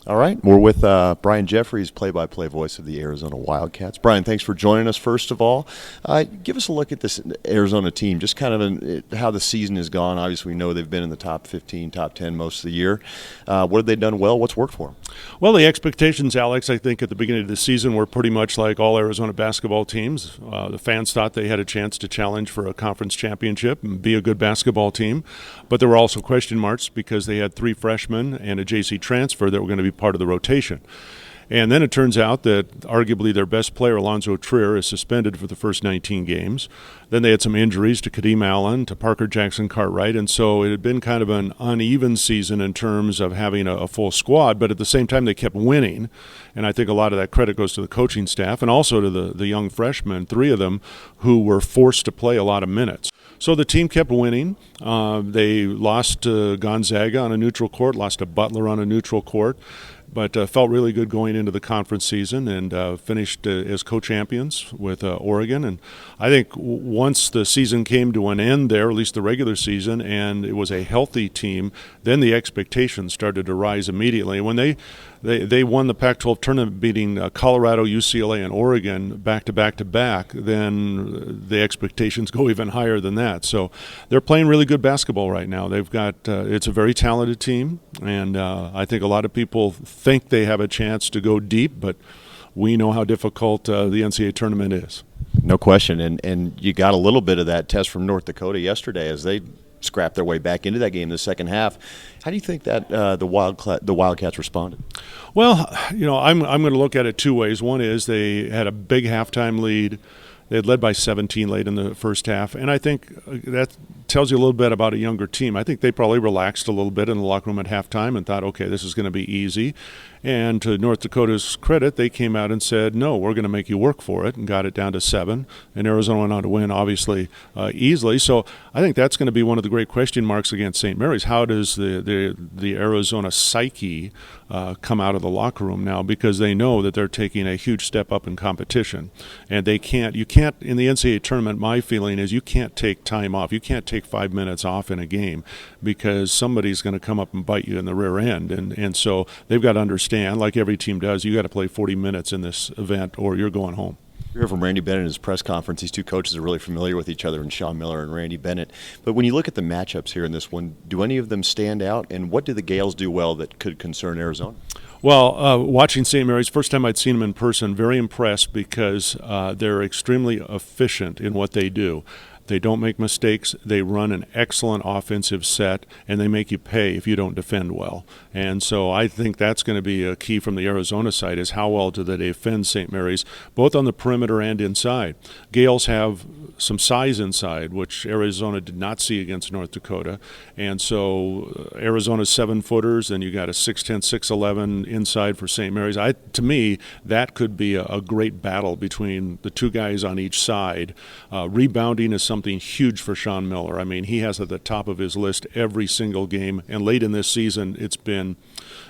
All right, we're with Brian Jeffries, play-by-play voice of the Arizona Wildcats. Brian, thanks for joining us. First of all, give us a look at this Arizona team, just kind of how the season has gone. Obviously, we know they've been in the top 15, top 10 most of the year. What have they done well? What's worked for them? Well, the expectations, Alex, I think at the beginning of the season were pretty much like all Arizona basketball teams. The fans thought they had a chance to challenge for a conference championship and be a good basketball team. But there were also question marks because they had 3 freshmen and a JC transfer that were going to be part of the rotation. And then it turns out that arguably their best player, Alonzo Trier, is suspended for the first 19 games. Then they had some injuries to Kadeem Allen, to Parker Jackson Cartwright, and so it had been kind of an uneven season in terms of having a full squad, but at the same time they kept winning. And I think a lot of that credit goes to the coaching staff and also to the young freshmen, 3 of them, who were forced to play a lot of minutes. So the team kept winning. They lost to Gonzaga on a neutral court, lost to Butler on a neutral court, but felt really good going into the conference season and finished as co-champions with Oregon. And I think once the season came to an end there, at least the regular season, and it was a healthy team, then the expectations started to rise immediately. When they won the Pac-12 tournament, beating Colorado, UCLA, and Oregon back-to-back, then the expectations go even higher than that. So they're playing really good basketball right now. They've got it's a very talented team, and I think a lot of people think they have a chance to go deep, but we know how difficult the NCAA tournament is. No question, and you got a little bit of that test from North Dakota yesterday as they scrapped their way back into that game in the second half. How do you think that the Wildcats responded? Well, I'm going to look at it 2 ways. One is they had a big halftime lead. They had led by 17 late in the first half, and I think that tells you a little bit about a younger team. I think they probably relaxed a little bit in the locker room at halftime and thought, okay, this is going to be easy. And to North Dakota's credit, they came out and said, no, we're going to make you work for it, and got it down to 7. And Arizona went on to win, obviously, easily. So I think that's going to be one of the great question marks against St. Mary's. How does the Arizona psyche come out of the locker room now? Because they know that they're taking a huge step up in competition. And you can't, in the NCAA tournament, my feeling is you can't take time off. You can't take 5 minutes off in a game because somebody's going to come up and bite you in the rear end. And so they've got to understand, like every team does, you got to play 40 minutes in this event or you're going home. You heard from Randy Bennett in his press conference. These 2 coaches are really familiar with each other, and Sean Miller and Randy Bennett. But when you look at the matchups here in this one, do any of them stand out? And what do the Gaels do well that could concern Arizona? Well, watching St. Mary's, first time I'd seen them in person, very impressed because they're extremely efficient in what they do. They don't make mistakes. They run an excellent offensive set, and they make you pay if you don't defend well. And so I think that's going to be a key from the Arizona side is how well do they defend St. Mary's, both on the perimeter and inside. Gaels have some size inside, which Arizona did not see against North Dakota. And so Arizona's 7-footers, and you got a 6'10", 6'11" inside for St. Mary's. To me, that could be a great battle between the 2 guys on each side. Rebounding is something huge for Sean Miller. I mean, he has at the top of his list every single game, and late in this season it's been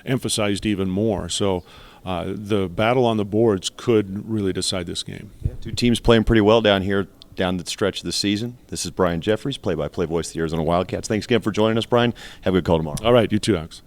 emphasized even more. So the battle on the boards could really decide this game. Yeah, 2 teams playing pretty well down the stretch of the season. This is Brian Jeffries, play-by-play voice of the Arizona Wildcats. Thanks again for joining us, Brian. Have a good call tomorrow. All right, you too, Alex.